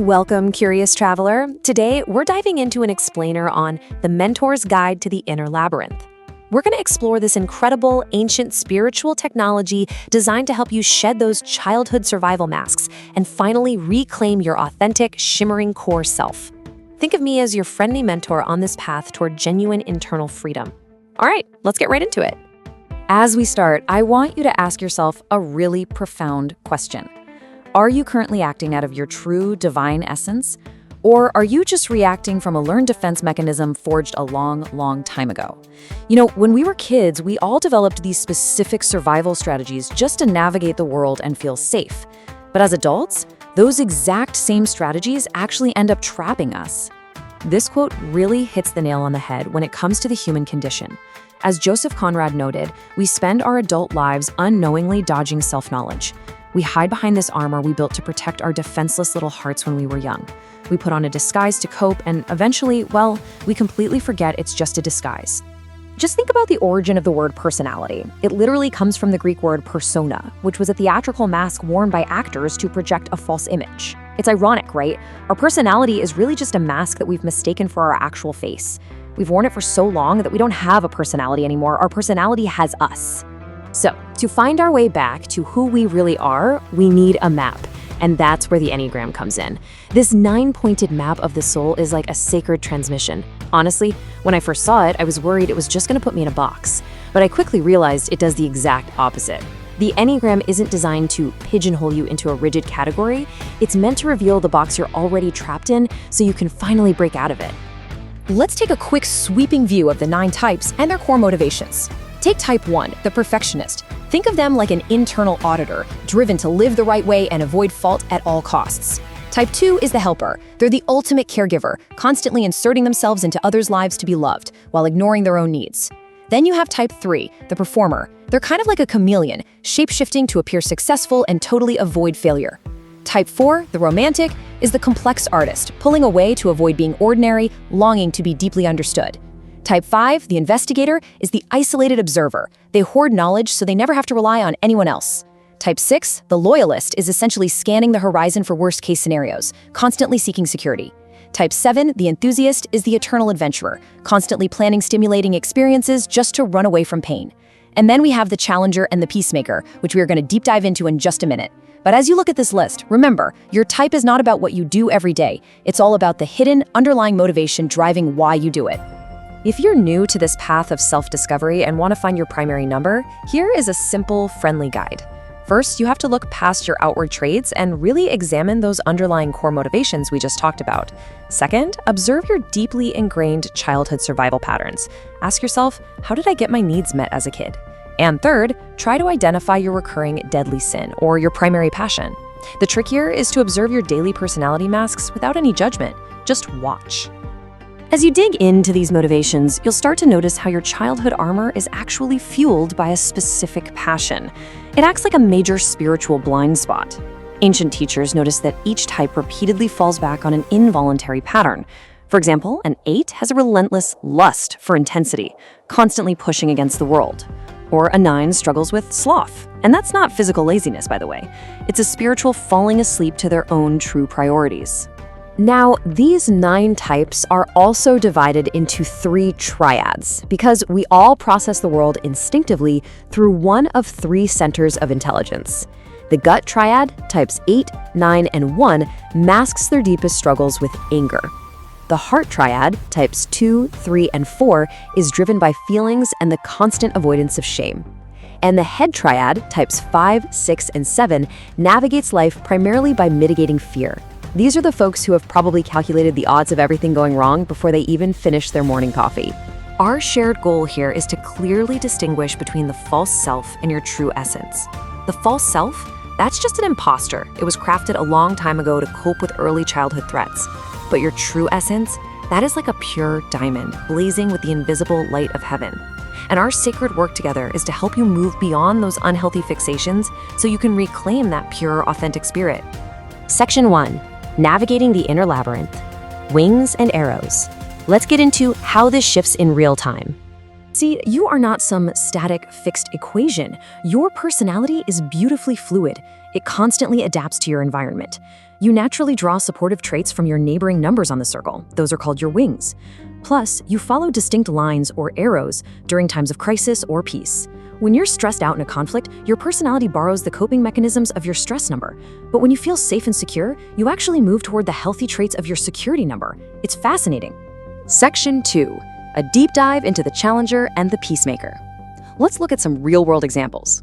Welcome, curious traveler. Today, we're diving into an explainer on The Mentor's Guide to the Inner Labyrinth. We're going to explore this incredible, ancient spiritual technology designed to help you shed those childhood survival masks and finally reclaim your authentic, shimmering core self. Think of me as your friendly mentor on this path toward genuine internal freedom. All right, let's get right into it. As we start, I want you to ask yourself a really profound question. Are you currently acting out of your true divine essence? Or are you just reacting from a learned defense mechanism forged a long, long time ago? When we were kids, we all developed these specific survival strategies just to navigate the world and feel safe. But as adults, those exact same strategies actually end up trapping us. This quote really hits the nail on the head when it comes to the human condition. As Joseph Conrad noted, we spend our adult lives unknowingly dodging self-knowledge. We hide behind this armor we built to protect our defenseless little hearts when we were young. We put on a disguise to cope, and eventually, we completely forget it's just a disguise. Just think about the origin of the word personality. It literally comes from the Greek word persona, which was a theatrical mask worn by actors to project a false image. It's ironic, right? Our personality is really just a mask that we've mistaken for our actual face. We've worn it for so long that we don't have a personality anymore. Our personality has us. So, to find our way back to who we really are, we need a map. And that's where the Enneagram comes in. This 9-pointed map of the soul is like a sacred transmission. Honestly, when I first saw it, I was worried it was just going to put me in a box. But I quickly realized it does the exact opposite. The Enneagram isn't designed to pigeonhole you into a rigid category. It's meant to reveal the box you're already trapped in so you can finally break out of it. Let's take a quick sweeping view of the 9 types and their core motivations. Take type 1, the perfectionist. Think of them like an internal auditor, driven to live the right way and avoid fault at all costs. Type 2 is the helper. They're the ultimate caregiver, constantly inserting themselves into others' lives to be loved, while ignoring their own needs. Then you have type 3, the performer. They're kind of like a chameleon, shape-shifting to appear successful and totally avoid failure. Type 4, the romantic, is the complex artist, pulling away to avoid being ordinary, longing to be deeply understood. Type 5, the investigator, is the isolated observer. They hoard knowledge so they never have to rely on anyone else. Type 6, the loyalist, is essentially scanning the horizon for worst-case scenarios, constantly seeking security. Type 7, the enthusiast, is the eternal adventurer, constantly planning stimulating experiences just to run away from pain. And then we have the challenger and the peacemaker, which we are going to deep dive into in just a minute. But as you look at this list, remember, your type is not about what you do every day. It's all about the hidden, underlying motivation driving why you do it. If you're new to this path of self-discovery and want to find your primary number, here is a simple, friendly guide. First, you have to look past your outward traits and really examine those underlying core motivations we just talked about. Second, observe your deeply ingrained childhood survival patterns. Ask yourself, how did I get my needs met as a kid? And third, try to identify your recurring deadly sin or your primary passion. The trick here is to observe your daily personality masks without any judgment. Just watch. As you dig into these motivations, you'll start to notice how your childhood armor is actually fueled by a specific passion. It acts like a major spiritual blind spot. Ancient teachers noticed that each type repeatedly falls back on an involuntary pattern. For example, an 8 has a relentless lust for intensity, constantly pushing against the world. Or a 9 struggles with sloth. And that's not physical laziness, by the way. It's a spiritual falling asleep to their own true priorities. Now, these 9 types are also divided into 3 triads because we all process the world instinctively through one of 3 centers of intelligence. The gut triad, types 8, 9, and 1, masks their deepest struggles with anger. The heart triad, types 2, 3, and 4, is driven by feelings and the constant avoidance of shame. And the head triad, types 5, 6, and 7, navigates life primarily by mitigating fear. These are the folks who have probably calculated the odds of everything going wrong before they even finish their morning coffee. Our shared goal here is to clearly distinguish between the false self and your true essence. The false self, that's just an imposter. It was crafted a long time ago to cope with early childhood threats. But your true essence, that is like a pure diamond, blazing with the invisible light of heaven. And our sacred work together is to help you move beyond those unhealthy fixations so you can reclaim that pure, authentic spirit. Section 1. Navigating the Inner Labyrinth. Wings and arrows. Let's get into how this shifts in real time. See, you are not some static, fixed equation. Your personality is beautifully fluid. It constantly adapts to your environment. You naturally draw supportive traits from your neighboring numbers on the circle. Those are called your wings. Plus, you follow distinct lines or arrows during times of crisis or peace. When you're stressed out in a conflict, your personality borrows the coping mechanisms of your stress number. But when you feel safe and secure, you actually move toward the healthy traits of your security number. It's fascinating. Section 2. A deep dive into the challenger and the peacemaker. Let's look at some real-world examples.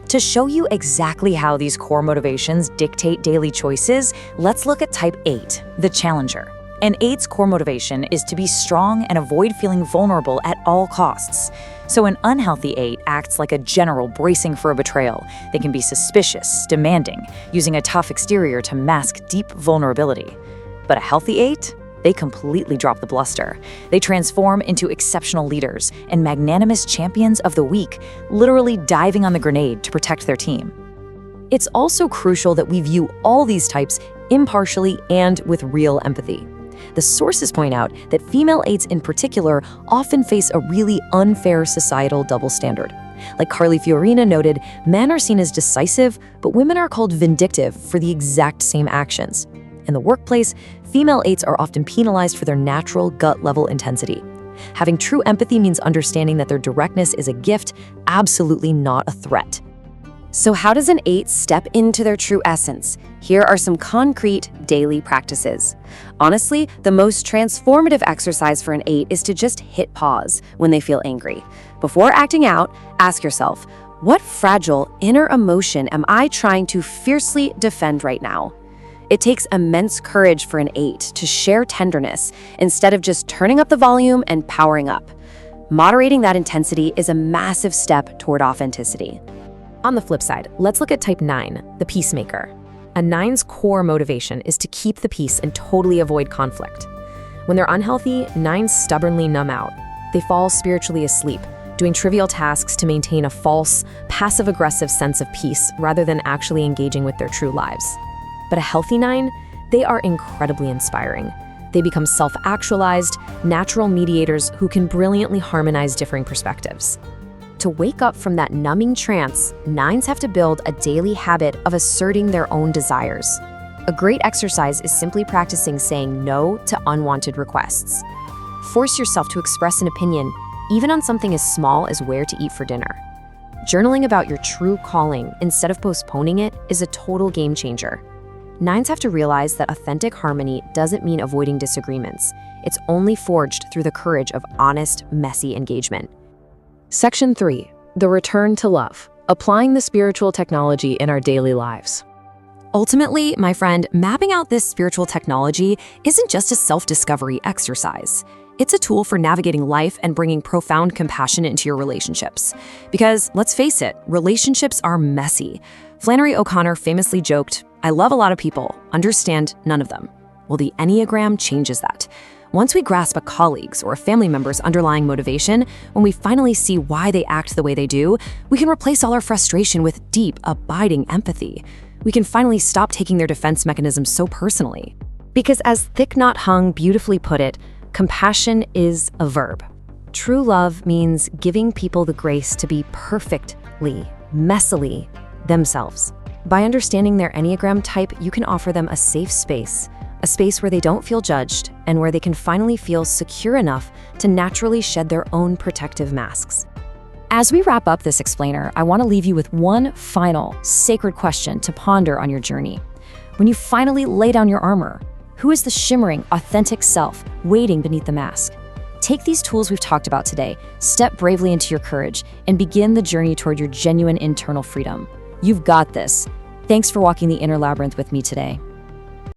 To show you exactly how these core motivations dictate daily choices, let's look at type 8, the challenger. An 8's core motivation is to be strong and avoid feeling vulnerable at all costs. So an unhealthy 8 acts like a general bracing for a betrayal. They can be suspicious, demanding, using a tough exterior to mask deep vulnerability. But a healthy 8? They completely drop the bluster. They transform into exceptional leaders and magnanimous champions of the weak, literally diving on the grenade to protect their team. It's also crucial that we view all these types impartially and with real empathy. The sources point out that female 8s in particular often face a really unfair societal double standard. Like Carly Fiorina noted, men are seen as decisive, but women are called vindictive for the exact same actions. In the workplace, female 8s are often penalized for their natural gut-level intensity. Having true empathy means understanding that their directness is a gift, absolutely not a threat. So how does an 8 step into their true essence? Here are some concrete daily practices. Honestly, the most transformative exercise for an 8 is to just hit pause when they feel angry. Before acting out, ask yourself, what fragile inner emotion am I trying to fiercely defend right now? It takes immense courage for an 8 to share tenderness instead of just turning up the volume and powering up. Moderating that intensity is a massive step toward authenticity. On the flip side, let's look at type 9, the peacemaker. A 9's core motivation is to keep the peace and totally avoid conflict. When they're unhealthy, 9s stubbornly numb out. They fall spiritually asleep, doing trivial tasks to maintain a false, passive-aggressive sense of peace rather than actually engaging with their true lives. But a healthy 9, they are incredibly inspiring. They become self-actualized, natural mediators who can brilliantly harmonize differing perspectives. To wake up from that numbing trance, 9s have to build a daily habit of asserting their own desires. A great exercise is simply practicing saying no to unwanted requests. Force yourself to express an opinion, even on something as small as where to eat for dinner. Journaling about your true calling instead of postponing it is a total game changer. 9s have to realize that authentic harmony doesn't mean avoiding disagreements. It's only forged through the courage of honest, messy engagement. Section 3. The return to love. Applying the spiritual technology in our daily lives. Ultimately, my friend, mapping out this spiritual technology isn't just a self-discovery exercise. It's a tool for navigating life and bringing profound compassion into your relationships. Because, let's face it, relationships are messy. Flannery O'Connor famously joked, "I love a lot of people, understand none of them." Well, the Enneagram changes that. Once we grasp a colleague's or a family member's underlying motivation, when we finally see why they act the way they do, we can replace all our frustration with deep, abiding empathy. We can finally stop taking their defense mechanisms so personally. Because as Thich Nhat Hanh beautifully put it, compassion is a verb. True love means giving people the grace to be perfectly, messily themselves. By understanding their Enneagram type, you can offer them a safe space, a space where they don't feel judged and where they can finally feel secure enough to naturally shed their own protective masks. As we wrap up this explainer, I want to leave you with one final, sacred question to ponder on your journey. When you finally lay down your armor, who is the shimmering, authentic self waiting beneath the mask? Take these tools we've talked about today, step bravely into your courage, and begin the journey toward your genuine internal freedom. You've got this. Thanks for walking the inner labyrinth with me today.